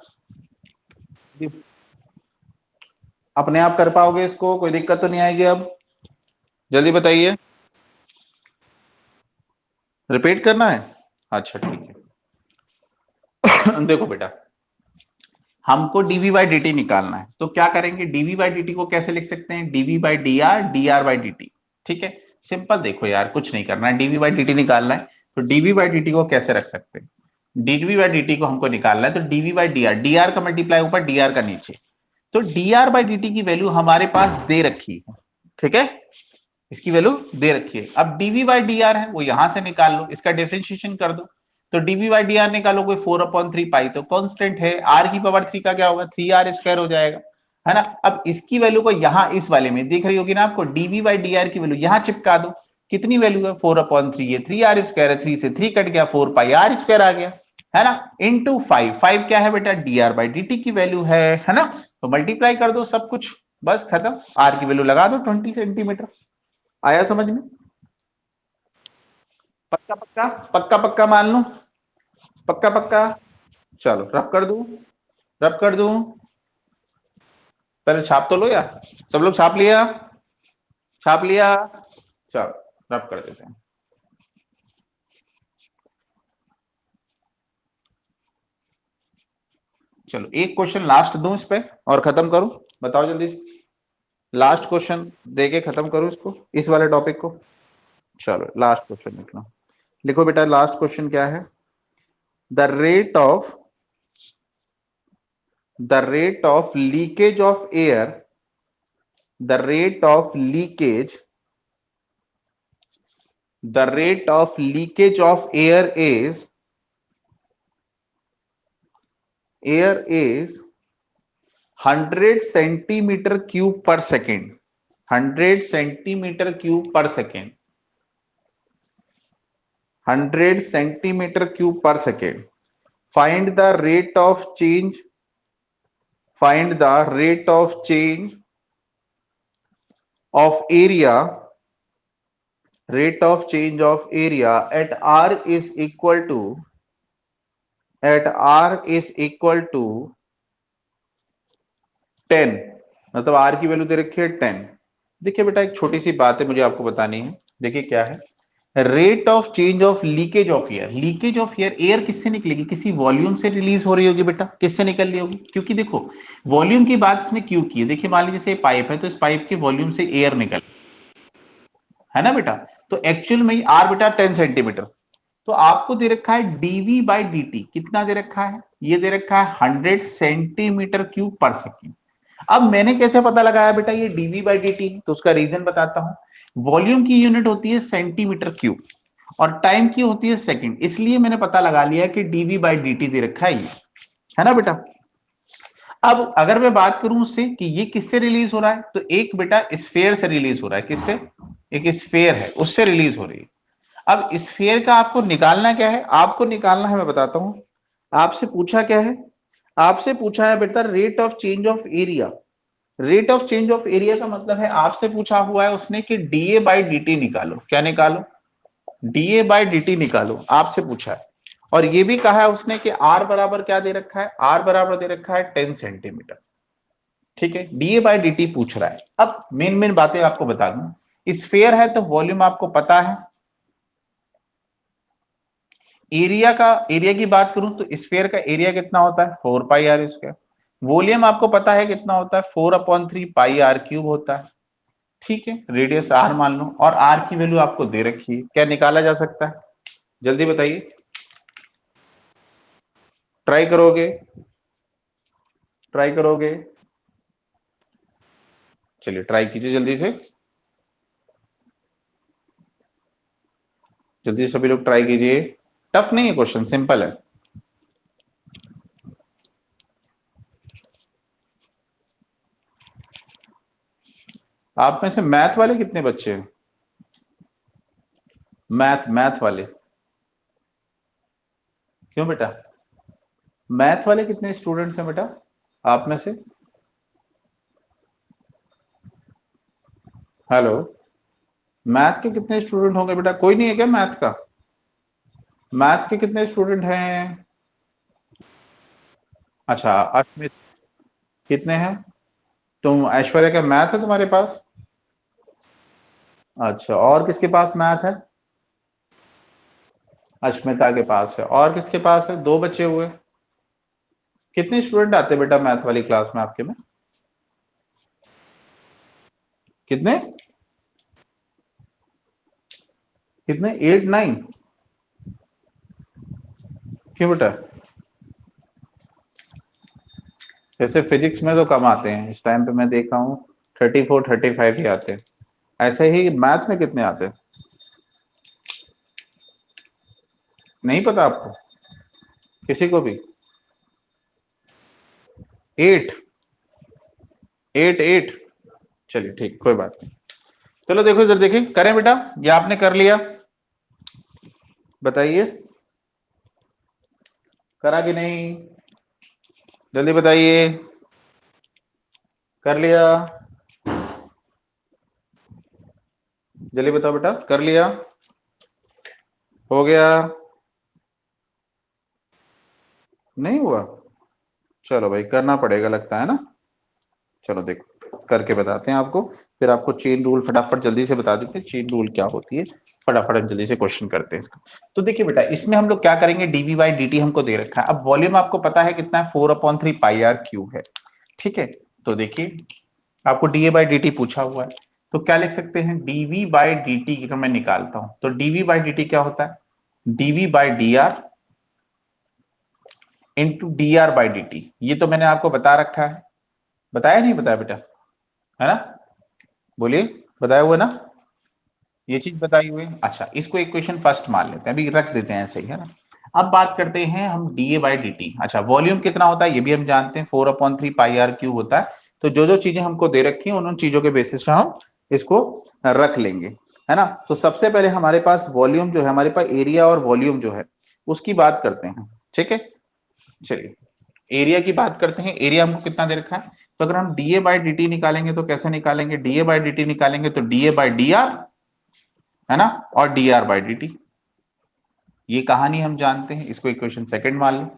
अपने आप कर पाओगे इसको, कोई दिक्कत तो नहीं आएगी अब, जल्दी बताइए। रिपीट करना है, अच्छा ठीक है देखो बेटा, हमको डीवी बाई डी टी निकालना है, तो क्या करेंगे, डीवी बाई डी टी को कैसे लिख सकते हैं, d v by d r, d r by d t. ठीक है, सिंपल, देखो यार कुछ नहीं करना है, डीवी बाई डी टी निकालना है। तो डीवी बाई डी टी को कैसे रख सकते हैं, डीवी बाई डी टी को हमको निकालना है, तो d v by d r, d r का मल्टीप्लाई ऊपर, डी आर का नीचे। तो d r by d t की वैल्यू हमारे पास दे रखी है, ठीक है, इसकी वैल्यू दे रखी है। अब डीवी बाई डी आर है, वो यहां से निकाल लो, इसका डिफरेंशिएशन कर दो। तो डीवी बाई डी आर निकालोगे 4/3 पाई, तो कांस्टेंट है, आर की पावर 3 का क्या होगा, 3r² हो जाएगा, है ना। अब इसकी वैल्यू को यहां इस वाले में दिख रही होगी ना आपको, डीवी बाई डी आर की वैल्यू यहां चिपका दो। कितनी वैल्यू है 4/3, ये 3r² है, 3 से 3 कट गया, 4πr² आ गया, है ना, इंटू 5 क्या है बेटा, dr बाई dt की वैल्यू है ना। तो मल्टीप्लाई कर दो सब कुछ, बस खत्म, आर की वैल्यू लगा दो 20 सेंटीमीटर। आया समझ में? पक्का पक्का पक्का पक्का मान लो, पक्का पक्का। चलो रब कर दूं, रब कर दूं, पहले छाप तो लो यार, सब लोग छाप लिया, छाप लिया, चलो रब कर देते हैं। चलो एक क्वेश्चन लास्ट दूं इस पे और खत्म करूं, बताओ जल्दी से, लास्ट क्वेश्चन देके खत्म करूं इसको, इस वाले टॉपिक को। चलो लास्ट क्वेश्चन लिखना, लिखो बेटा लास्ट क्वेश्चन क्या है। The rate of leakage of air, the rate of leakage, the rate of leakage of air is 100 centimetre cube पर सेकेंड, 100 सेंटीमीटर क्यूब पर सेकेंड, 100 सेंटीमीटर क्यूब पर second. Find the rate of change, find the rate of change of area, rate of change of area at r is equal to, at r is equal to 10, मतलब r की वैल्यू दे रखी है 10। देखिए बेटा एक छोटी सी बात है मुझे आपको बतानी है, देखिए क्या है, rate of change of leakage of air, leakage of air, air किससे निकलेगी, किसी वॉल्यूम से रिलीज हो रही होगी बेटा, किससे निकल रही होगी, क्योंकि देखो वॉल्यूम की बात इसने क्यों की है, देखिए मान लीजिए जैसे पाइप है तो इस पाइप के वॉल्यूम से एयर निकल, है ना बेटा, तो एक्चुअल में आर बेटा 10 सेंटीमीटर, तो आपको दे रखा है डीवी बाई डी टी, कितना दे रखा है, ये दे रखा है 100 सेंटीमीटर क्यूब पर सेकेंड। अब मैंने कैसे पता लगाया बेटा ये डीवी बाई डी टी, तो उसका रीजन बताता हूं। वॉल्यूम की यूनिट होती है सेंटीमीटर क्यूब और टाइम की होती है सेकंड, इसलिए मैंने पता लगा लिया कि डीवी बाई डी टी दे रखा है ये, है ना बेटा। अब अगर मैं बात करूं उससे कि ये किससे रिलीज हो रहा है, तो एक बेटा स्फेयर से रिलीज हो रहा है, किससे, एक स्फेयर है उससे रिलीज हो रही है। अब स्फीयर का आपको निकालना क्या है, आपको निकालना है, मैं बताता हूं, आपसे पूछा क्या है, आपसे पूछा है बेटा rate of change of area. Rate of change of area का मतलब है आपसे पूछा हुआ है उसने कि डीए बाई डी निकालो, क्या निकालो, डीए बाई डी निकालो, आपसे पूछा है। और ये भी कहा है उसने कि आर बराबर क्या दे रखा है, आर बराबर दे रखा है 10 सेंटीमीटर, ठीक है, डीए बाई डी पूछ रहा है। अब मेन मेन बातें आपको बता दूं, स्फेयर है तो वॉल्यूम आपको पता है, एरिया का, एरिया की बात करूं तो स्फीयर का एरिया कितना होता है 4πr², वॉल्यूम आपको पता है कितना होता है 4/3πr³ होता है, ठीक है, रेडियस r मान लो, और r की वैल्यू आपको दे रखी है, क्या निकाला जा सकता है, जल्दी बताइए, ट्राई करोगे, ट्राई करोगे, चलिए ट्राई कीजिए जल्दी से, जल्दी से सभी लोग ट्राई कीजिए, टफ नहीं है क्वेश्चन, सिंपल है। आप में से मैथ वाले कितने बच्चे हैं, मैथ मैथ वाले, क्यों बेटा, मैथ वाले कितने स्टूडेंट्स हैं बेटा आप में से, हेलो, मैथ के कितने स्टूडेंट होंगे बेटा, कोई नहीं है क्या मैथ का, मैथ्स के कितने स्टूडेंट हैं, अच्छा अश्मित, कितने हैं, तुम ऐश्वर्या का मैथ है तुम्हारे पास, अच्छा और किसके पास मैथ है, अश्मिता के पास है, और किसके पास है, दो बच्चे हुए, कितने स्टूडेंट आते हैं बेटा मैथ वाली क्लास में आपके में, कितने, कितने 8 9, क्यों बेटा, जैसे फिजिक्स में तो कम आते हैं, इस टाइम पे मैं देख रहा हूँ 34 35 ही आते हैं, ऐसे ही मैथ में कितने आते हैं, नहीं पता आपको, किसी को भी, 8, 8 8। चलिए ठीक, कोई बात नहीं। चलो देखो इधर, देखिए करें बेटा, ये आपने कर लिया, बताइए करा कि नहीं, जल्दी बताइए। कर लिया, जल्दी बताओ बेटा, कर लिया, हो गया, नहीं हुआ? चलो भाई करना पड़ेगा लगता है ना। चलो देखो करके बताते हैं आपको, फिर आपको चेन रूल फटाफट जल्दी से बता देते हैं, चेन रूल क्या होती है, फटाफट हम जल्दी से क्वेश्चन करते हैं इसका। तो देखिए बेटा, इसमें हम लोग क्या करेंगे, डीवी बाई डी हमको दे रखा है। अब वॉल्यूम आपको पता है कितना है, 4/3 पाई आर क्यूब है। ठीक है, तो देखिए आपको D A by d T पूछा हुआ है, तो क्या लिख सकते हैं, डीवी बाई डी टी अगर मैं निकालता हूं तो डीवी बाई डी टी क्या होता है, d v by d r into d r by d t. ये तो मैंने आपको बता रखा है, बताया नहीं बताया बेटा, है ना, बोलिए, बताया हुआ ना, ये चीज बताई हुई है। अच्छा, इसको इक्वेशन फर्स्ट मान लेते हैं, अभी रख देते हैं ऐसे ही, है ना। अब बात करते हैं हम D A by d T. अच्छा, वॉल्यूम कितना होता है ये भी हम जानते हैं, 4/3 पाई आर क्यूब होता है। तो जो जो चीजें हमको दे रखी हैं उन चीजों के बेसिस पे हम इसको रख लेंगे, है ना। तो सबसे पहले हमारे पास वॉल्यूम जो है, हमारे पास एरिया और वॉल्यूम जो है उसकी बात करते हैं, ठीक है। चलिए एरिया की बात करते हैं, एरिया हमको कितना दे रखा है, तो अगर हम D A by d t निकालेंगे तो कैसे निकालेंगे, D A by d t निकालेंगे तो D A by d are, है ना, और D r by d t. ये कहानी हम जानते हैं, इसको इक्वेशन सेकंड मान लो।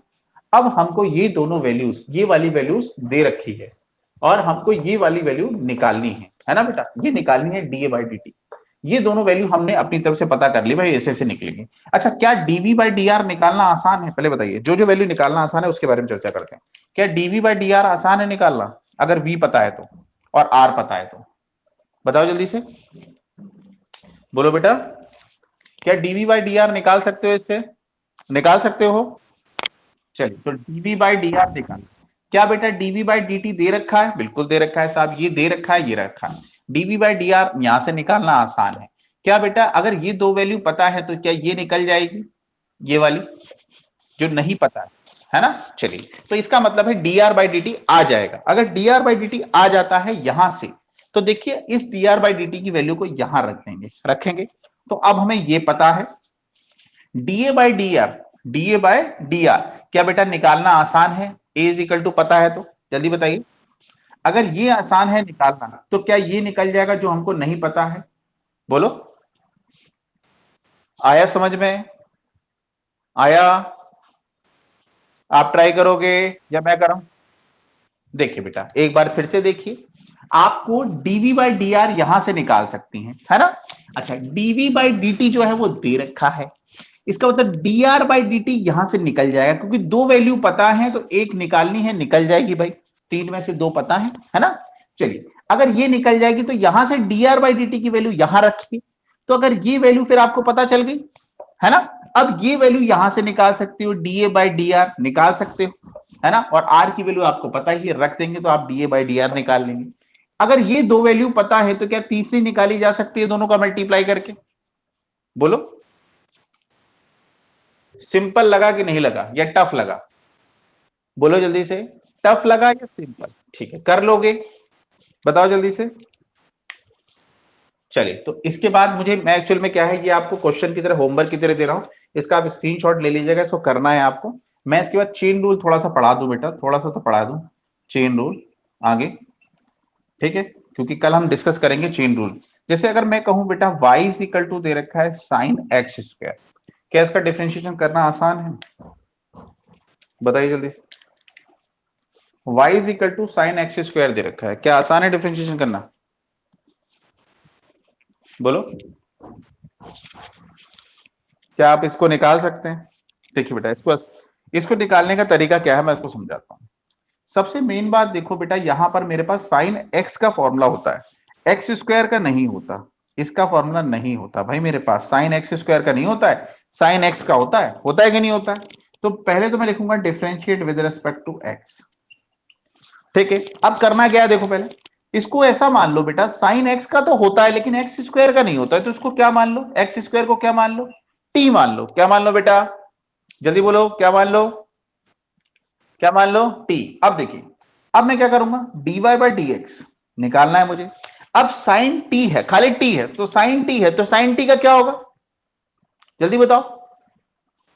अब हमको ये दोनों वैल्यूज, ये वाली वैल्यूज दे रखी है और हमको ये वाली वैल्यू निकालनी है ना बेटा, ये निकालनी है D A by d t. ये दोनों वैल्यू हमने अपनी तरफ से पता कर ली भाई, ऐसे ऐसे निकलेंगे। अच्छा, क्या डीवी बाई डी आर निकालना आसान है, पहले बताइए, जो जो वैल्यू निकालना आसान है उसके बारे में चर्चा करते हैं। क्या डीवी बाई डी आर आसान है निकालना, अगर वी पता है तो और आर पता है तो, बताओ जल्दी से, बोलो बेटा, क्या डीवी बाई डी आर निकाल सकते हो, इससे निकाल सकते हो? चलिए, तो डीवी बाई डी आर निकाल, क्या बेटा डीवी बाई डी टी दे रखा है, बिल्कुल दे रखा है साहब, ये दे रखा है, ये रखा है। डीवी बाई डी आर यहां से निकालना आसान है। क्या बेटा अगर ये दो वैल्यू पता है तो क्या ये निकल जाएगी, ये वाली जो नहीं पता है ना। चलिए, तो इसका मतलब है d r by d t आ जाएगा। अगर d r by d t आ जाता है यहां से, तो देखिए इस d r by d t की वैल्यू को यहां रख देंगे, रखेंगे। तो अब हमें ये पता है d a by d r, d a by d r, क्या बेटा निकालना आसान है, ए इज इक्वल टू पता है तो, जल्दी बताइए। अगर ये आसान है निकालना तो क्या ये निकल जाएगा जो हमको नहीं पता है, बोलो, आया समझ में, आया? आप ट्राई करोगे या मैं कराऊं? देखिए बेटा एक बार फिर से देखिए, आपको डीवी बाई डी आर यहां से निकाल सकती हैं, है ना। अच्छा, डीवी बाई डी टी जो है वो दे रखा है, इसका मतलब D r by d T यहां से निकल जाएगा, क्योंकि दो वैल्यू पता है तो एक निकालनी है, निकल जाएगी भाई, तीन में से दो पता है ना। चलिए, अगर ये निकल जाएगी तो यहां से D r by d t की वैल्यू यहां रखिए, तो अगर ये वैल्यू फिर आपको पता चल गई, है ना। अब ये वैल्यू यहां से निकाल सकते हो, D A by d are निकाल सकते हो, है ना, और आर की वैल्यू आपको पता ही है, रख देंगे तो आप D A by d are निकाल लेंगे। अगर ये दो वैल्यू पता है तो क्या तीसरी निकाली जा सकती है दोनों का मल्टीप्लाई करके, बोलो। सिंपल लगा कि नहीं लगा या टफ लगा, बोलो जल्दी से, टफ लगा या सिंपल? ठीक है, कर लोगे, बताओ जल्दी से। चलिए, तो इसके बाद मुझे, मैं एक्चुअल में क्या है, ये आपको क्वेश्चन की तरह होमवर्क की तरह दे रहा हूं, इसका आप स्क्रीनशॉट ले लीजिएगा, इसको करना है आपको। मैं इसके बाद चेन रूल थोड़ा सा पढ़ा दूं बेटा, थोड़ा सा तो पढ़ा दूं चेन रूल आगे, ठीक है, क्योंकि कल हम डिस्कस करेंगे चेन रूल। जैसे अगर मैं कहूं बेटा y इज इक्वल टू दे रखा है साइन एक्स स्क्वायर, क्या इसका डिफरेंशिएशन करना आसान है, बताइए जल्दी से। y is equal to sine x square दे रखा है, क्या आसान है डिफरेंशिएशन करना, बोलो, क्या आप इसको निकाल सकते हैं? देखिए बेटा, इसको इसको निकालने का तरीका क्या है मैं इसको समझाता हूं। सबसे मेन बात देखो बेटा, यहां पर मेरे पास साइन एक्स का फॉर्मूला होता है, एक्स स्क्वायर का नहीं होता, इसका फॉर्मूला नहीं होता भाई, मेरे पास साइन एक्स स्क्वायर का नहीं होता है, साइन एक्स का होता है कि नहीं होता है। तो पहले तो मैं लिखूंगा differentiate with respect to x, ठीक है। अब करना क्या है, देखो पहले इसको ऐसा मान लो बेटा, साइन एक्स का तो होता है लेकिन एक्स स्क्वायर का नहीं होता है, तो इसको क्या मान लो, एक्स स्क्वायर को क्या मान लो, टी मान लो, क्या मान लो बेटा, जल्दी बोलो क्या मान लो, क्या मान लो, टी। अब देखिए अब मैं क्या करूंगा, dy बाई dx निकालना है मुझे। अब साइन टी है, खाली टी है, तो साइन टी है, तो साइन टी का क्या होगा, जल्दी बताओ।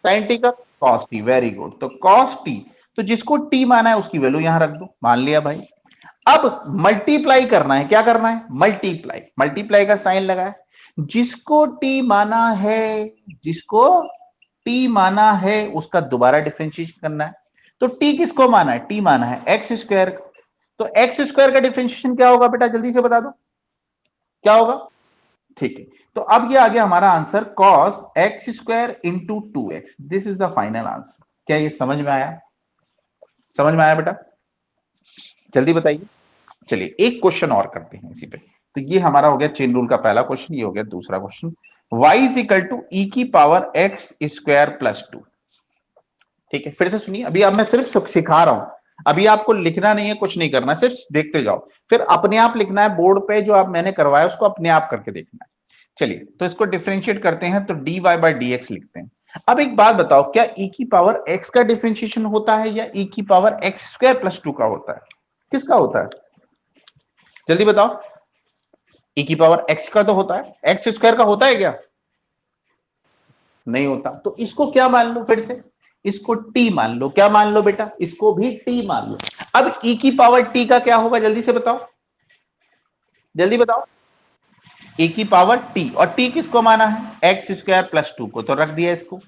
साइन टी का कॉस टी, वेरी गुड। तो कॉस टी, तो जिसको टी माना है उसकी वैल्यू यहां रख दो, मान लिया भाई। अब मल्टीप्लाई करना है, क्या करना है, मल्टीप्लाई, मल्टीप्लाई का साइन लगा है। जिसको टी माना है, जिसको टी माना है उसका दोबारा डिफरेंशिएशन करना है। तो टी किसको माना है, टी माना है एक्स स्क्वायर। तो एक्स स्क्वायर का डिफरेंशिएशन क्या होगा बेटा, जल्दी से बता दो क्या होगा। ठीक है, तो अब ये आ गया हमारा answer, cos x square into two x, this is the final answer. क्या ये समझ में आया, समझ में आया बेटा, जल्दी बताइए। चलिए एक क्वेश्चन और करते हैं इसी पे। तो ये हमारा हो गया चेन रूल का पहला क्वेश्चन, ये हो गया दूसरा question. y is equal to e की power x square plus two. ठीक है, फिर से सुनिए, अभी अब मैं सिर्फ सिखा रहा हूं, अभी आपको लिखना नहीं है, कुछ नहीं करना, सिर्फ देखते जाओ, फिर अपने आप लिखना है बोर्ड पे, जो आप मैंने करवाया उसको अपने आप करके देखना है। चलिए तो इसको डिफरेंशिएट करते हैं, तो dy बाई डी एक्स लिखते हैं। अब एक बात बताओ, क्या e की पावर x का डिफरेंशिएशन होता है या e की power x square plus to का होता है, किसका होता है, जल्दी बताओ। e की पावर x का तो होता है, एक्स स्क्वायर का होता है क्या, नहीं होता। तो इसको क्या मान लो, फिर से इसको t मान लो, क्या मान लो बेटा, इसको भी t मान लो। अब e की पावर t का क्या होगा, जल्दी से बताओ, जल्दी बताओ। e की पावर t, और t किसको माना है, एक्स स्क्वायर प्लस टू को, तो रख दिया इसको।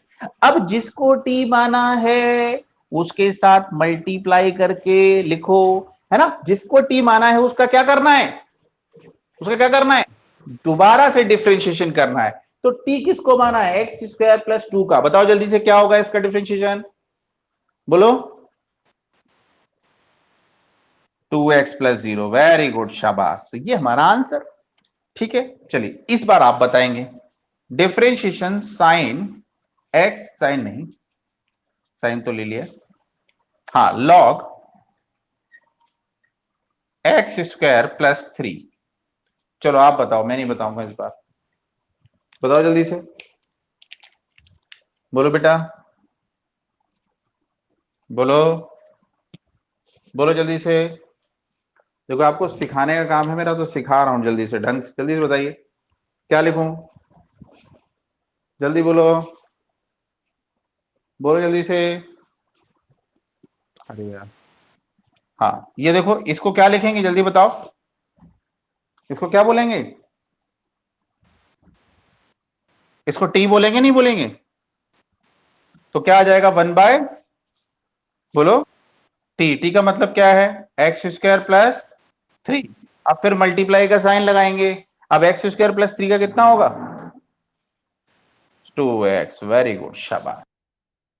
अब जिसको t माना है उसके साथ मल्टीप्लाई करके लिखो, है ना, जिसको t माना है उसका क्या करना है, उसका क्या करना है, दोबारा से डिफरेंशिएशन करना है। तो t किसको माना है, एक्स स्क्वायर प्लस टू का, बताओ जल्दी से क्या होगा इसका डिफरेंशिएशन, बोलो। Two x plus zero, very good, शाबाश, तो ये हमारा आंसर। ठीक है, चलिए इस बार आप बताएंगे, डिफरेंशिएशन साइन एक्स, साइन नहीं, साइन तो ले लिया, हाँ, log x square plus three. चलो आप बताओ, मैं नहीं बताऊंगा इस बार, बताओ जल्दी से, बोलो बेटा, बोलो, बोलो जल्दी से। देखो आपको सिखाने का काम है मेरा, तो सिखा रहा हूं, जल्दी से, ढंग से जल्दी से बताइए, क्या लिखूं, जल्दी बोलो, बोलो जल्दी से। अरे यार, हाँ ये देखो, इसको क्या लिखेंगे, जल्दी बताओ, इसको क्या बोलेंगे, इसको टी बोलेंगे, नहीं बोलेंगे, तो क्या आ जाएगा, वन बाय, बोलो, टी, टी का मतलब क्या है, एक्स स्क्वायर प्लस थ्री। अब फिर मल्टीप्लाई का साइन लगाएंगे। अब एक्स स्क्वायर प्लस थ्री का कितना होगा, टू एक्स, वेरी गुड, शाबाश।